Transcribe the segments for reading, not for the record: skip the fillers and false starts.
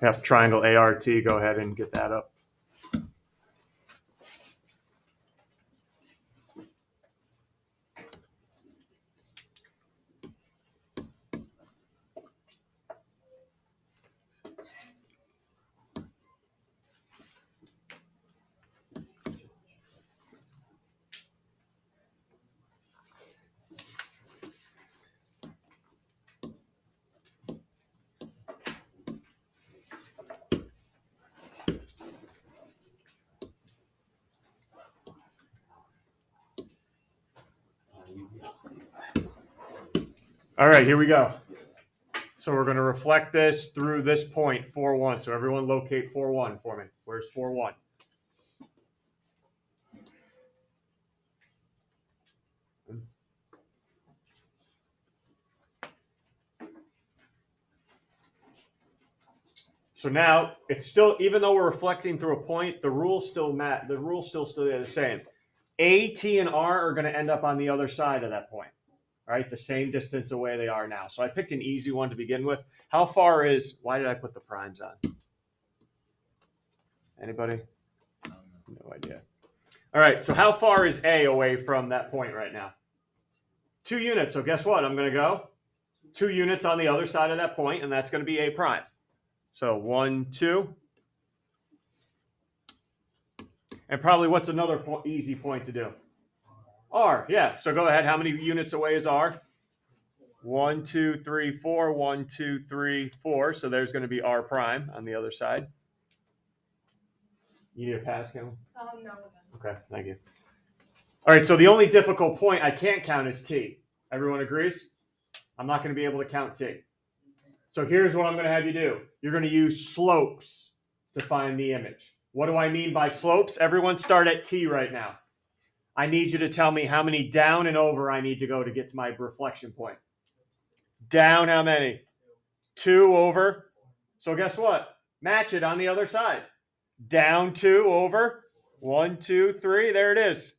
Yep, triangle ART. Go ahead and get that up. All right, here we go. So we're going to reflect this through this point, 4, 1. So everyone locate 4, 1 for me. Where's 4, 1? So now it's still, even though we're reflecting through a point, the rules still stay the same. A, T, and R are going to end up on the other side of that point. Right, the same distance away they are now. So I picked an easy one to begin with. How far is? Why did I put the primes on? Anybody? No idea. All right, so how far is A away from that point right now? 2 units. So guess what? I'm going to go 2 units on the other side of that point, and that's going to be A prime. So 1, 2. And probably what's another easy point to do? R, yeah. So go ahead. How many units away is R? 1, 2, 3, 4. 1, 2, 3, 4. So there's going to be R prime on the other side. You need a pass, Kim? No. Okay, thank you. All right, so the only difficult point I can't count is T. Everyone agrees? I'm not going to be able to count T. So here's what I'm going to have you do. You're going to use slopes to find the image. What do I mean by slopes? Everyone start at T right now. I need you to tell me how many down and over I need to go to get to my reflection point. Down how many? 2 over. So guess what? Match it on the other side. Down 2 over. 1, 2, 3. There it is.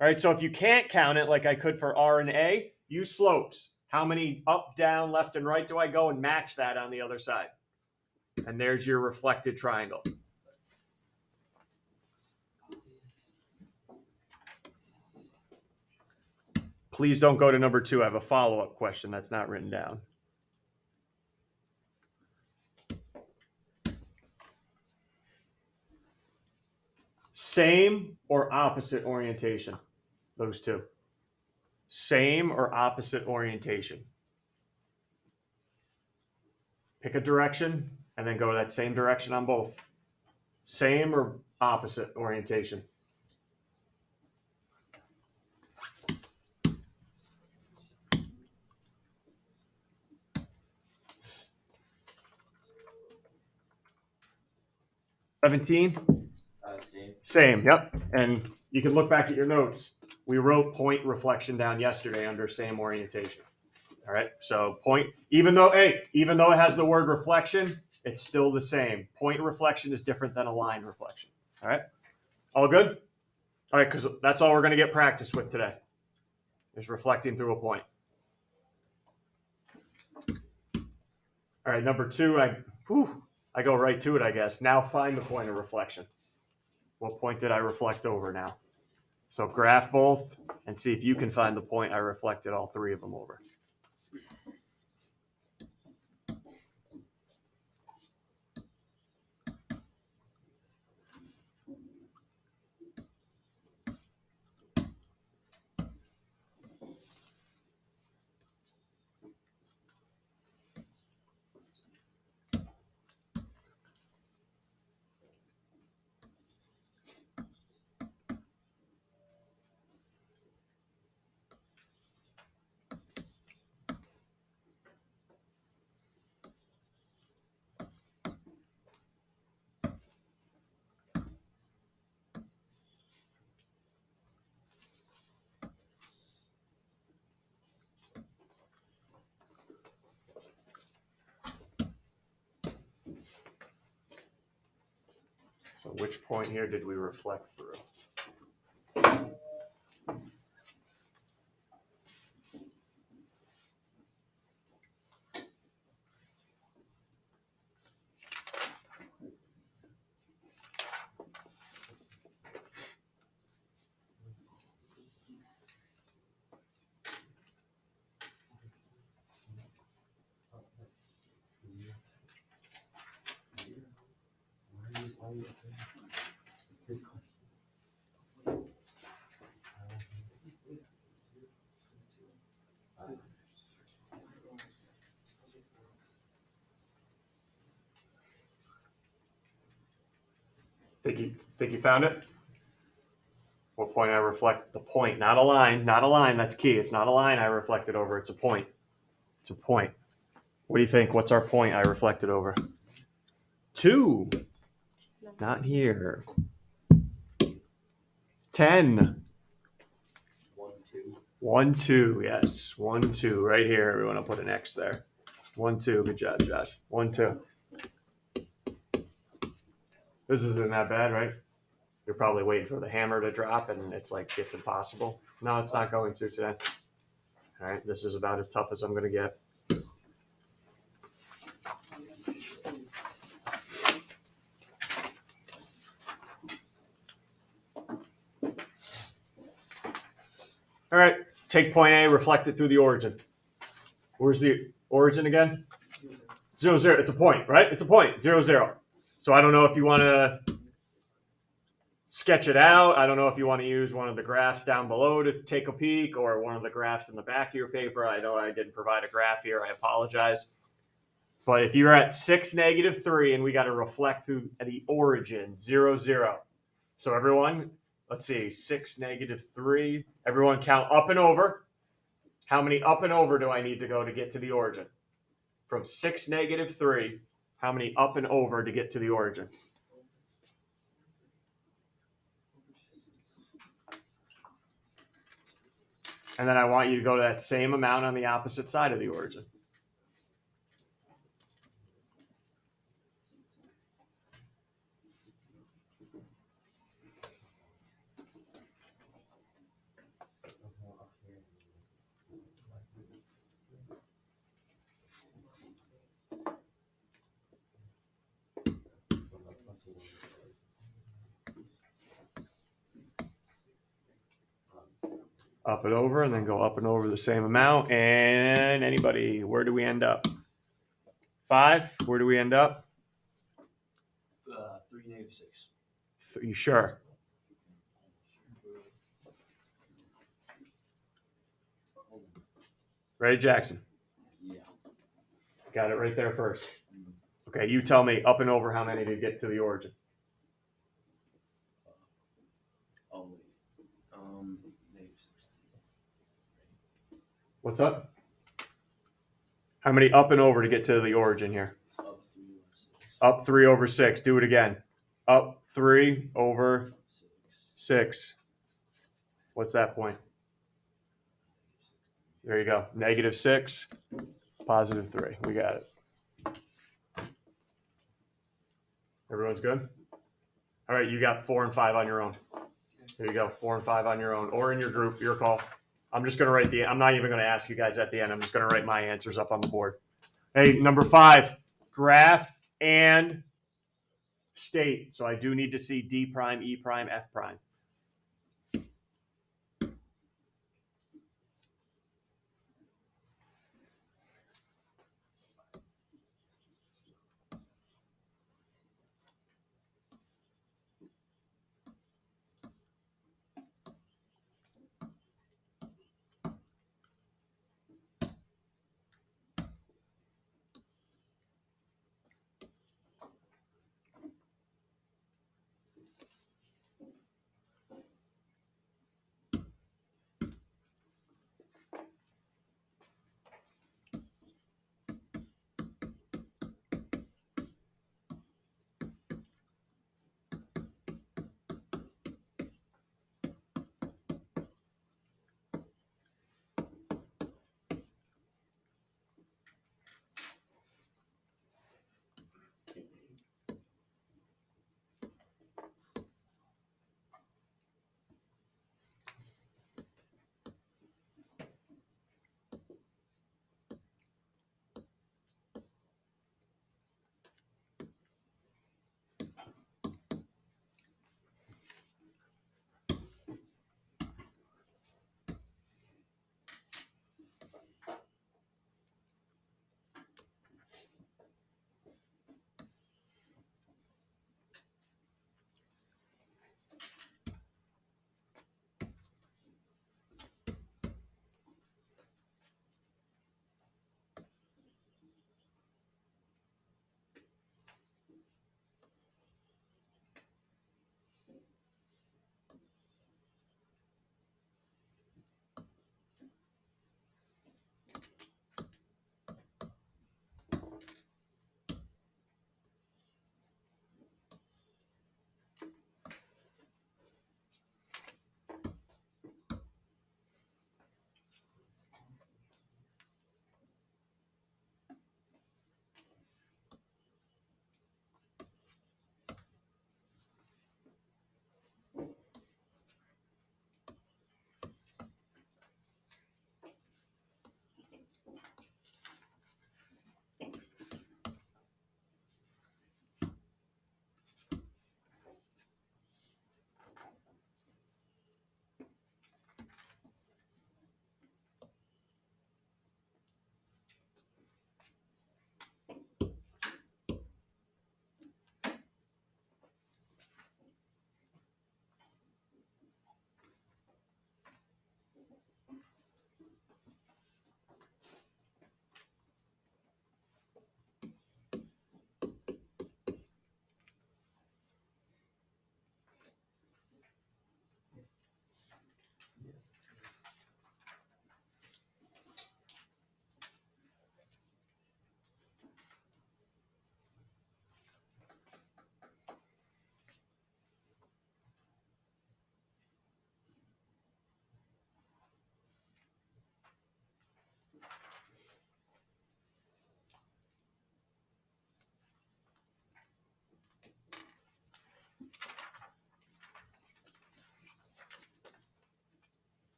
All right, so if you can't count it like I could for R and A, use slopes. How many up, down, left, and right do I go and match that on the other side? And there's your reflected triangle. Please don't go to number 2. I have a follow-up question that's not written down. Same or opposite orientation? Those two. Same or opposite orientation? Pick a direction and then go that same direction on both. Same or opposite orientation? Same, yep. And you can look back at your notes. We wrote point reflection down yesterday under same orientation. All right, so point, even though it has the word reflection, it's still the same. Point reflection is different than a line reflection. All right, all good? All right, because that's all we're going to get practice with today, is reflecting through a point. All right, number 2, I go right to it, I guess. Now find the point of reflection. What point did I reflect over now? So graph both and see if you can find the point I reflected all 3 of them over. So which point here did we reflect through? Think you found it? What point I reflect the point, not a line, not a line. That's key. It's not a line I reflected over. It's a point. It's a point. What do you think? What's our point I reflected over? 2. Not here. 10. 1, 2. Yes. 1, 2. Right here. Everyone, I'll put an X there. 1, 2. Good job, Josh. 1, 2. This isn't that bad, right? You're probably waiting for the hammer to drop and it's impossible. No, it's not going to today. All right. This is about as tough as I'm going to get. All right, take point A, reflect it through the origin. Where's the origin again? 0, 0. It's a point, right? It's a point. 0, 0. So I don't know if you want to sketch it out. I don't know if you want to use one of the graphs down below to take a peek or one of the graphs in the back of your paper. I know I didn't provide a graph here. I apologize. But if you're at 6, -3, and we got to reflect through the origin, 0, 0. So everyone, let's see, 6, -3. Everyone count up and over. How many up and over do I need to go to get to the origin? From 6, -3, how many up and over to get to the origin? And then I want you to go to that same amount on the opposite side of the origin. Up and over, and then go up and over the same amount. And anybody, where do we end up? 5, where do we end up? 3, -6. You sure? Ready, Jackson? Yeah. Got it right there first. Okay, you tell me up and over how many to get to the origin. Oh, wait. -16. What's up? How many up and over to get to the origin here? Up 3 over 6. Up 3 over 6. Do it again. Up 3 over 6. What's that point? There you go. -6, +3. We got it. Everyone's good? All right, you got 4 and 5 on your own. There you go. 4 and 5 on your own or in your group. Your call. I'm just going to write I'm not even going to ask you guys at the end. I'm just going to write my answers up on the board. Hey, number 5, graph and state. So I do need to see D prime, E prime, F prime.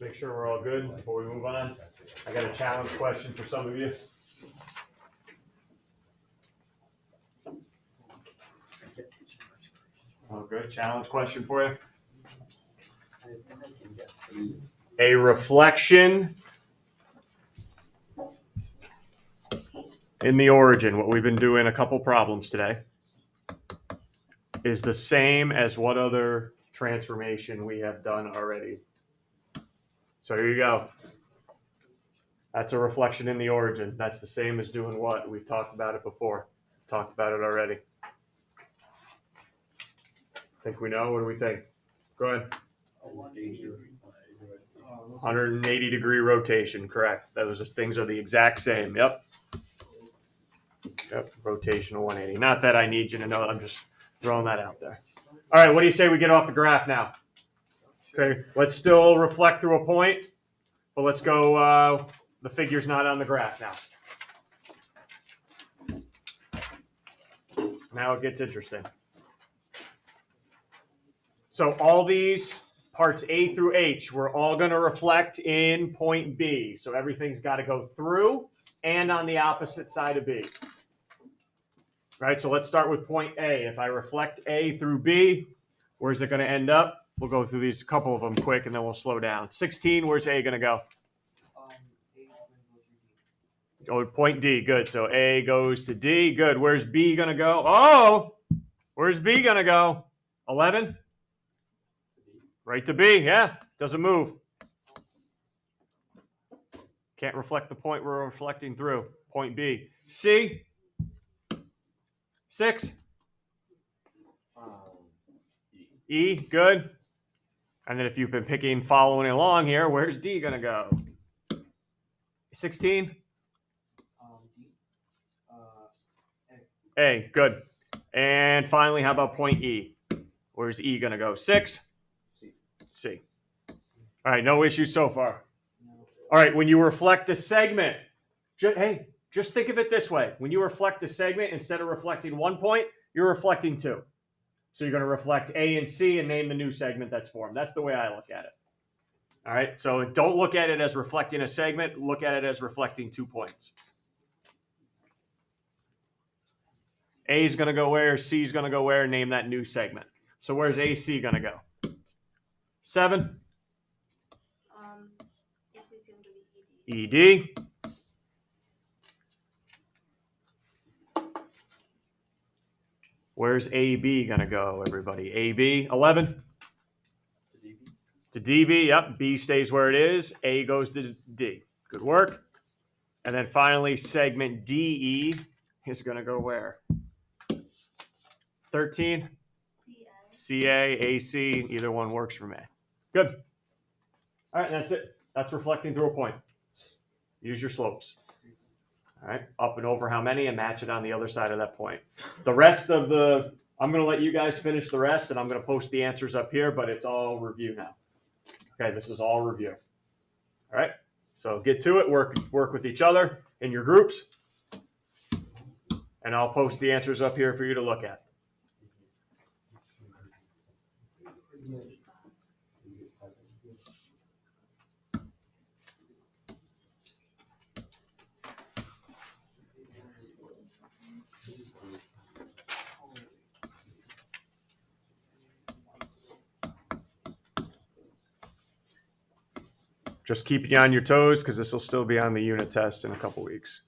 make sure we're all good before we move on. I got a challenge question for some of you. Oh, good. Challenge question for you. A reflection in the origin, what we've been doing a couple problems today, is the same as what other transformation we have done already. So here you go. That's a reflection in the origin. That's the same as doing what? We've talked about it before. Talked about it already. Think we know? What do we think? Go ahead. 180 degree rotation, correct. Those things are the exact same. Yep. Yep. Rotation of 180. Not that I need you to know. I'm just throwing that out there. All right. What do you say we get off the graph now? Okay. Let's still reflect through a point, but let's go. The figure's not on the graph now. Now it gets interesting. So all these parts A through H, we're all going to reflect in point B. So everything's got to go through and on the opposite side of B. Right, so let's start with point A. If I reflect A through B, where's it going to end up? We'll go through these couple of them quick and then we'll slow down. 16, where's A going to go? Oh, point D, good. So A goes to D, good. Where's B going to go? Oh, where's B going to go? 11? Right to B, yeah. Doesn't move. Can't reflect the point we're reflecting through. Point B. C? 6? E, good. And then if you've been following along here, where's D going to go? 16? A, good. And finally, how about point E? Where's E going to go? 6? C. All right, no issues so far. All right, when you reflect a segment, just think of it this way. When you reflect a segment, instead of reflecting 1 point, you're reflecting 2. So you're going to reflect A and C and name the new segment that's formed. That's the way I look at it. All right, so don't look at it as reflecting a segment. Look at it as reflecting 2 points. A is going to go where? C is going to go where? Name that new segment. So where's AC going to go? 7? AC is going to be ED. Where's AB going to go, everybody? AB, 11? To DB, yep. B stays where it is. A goes to D. Good work. And then finally, segment DE is going to go where? 13? CA, AC, either one works for me. Good. All right, that's it. That's reflecting through a point. Use your slopes. All right, up and over how many and match it on the other side of that point. The rest of I'm going to let you guys finish the rest and I'm going to post the answers up here, but it's all review now. Okay, this is all review. All right, so get to it, work with each other in your groups, and I'll post the answers up here for you to look at. Just keep you on your toes because this will still be on the unit test in a couple weeks.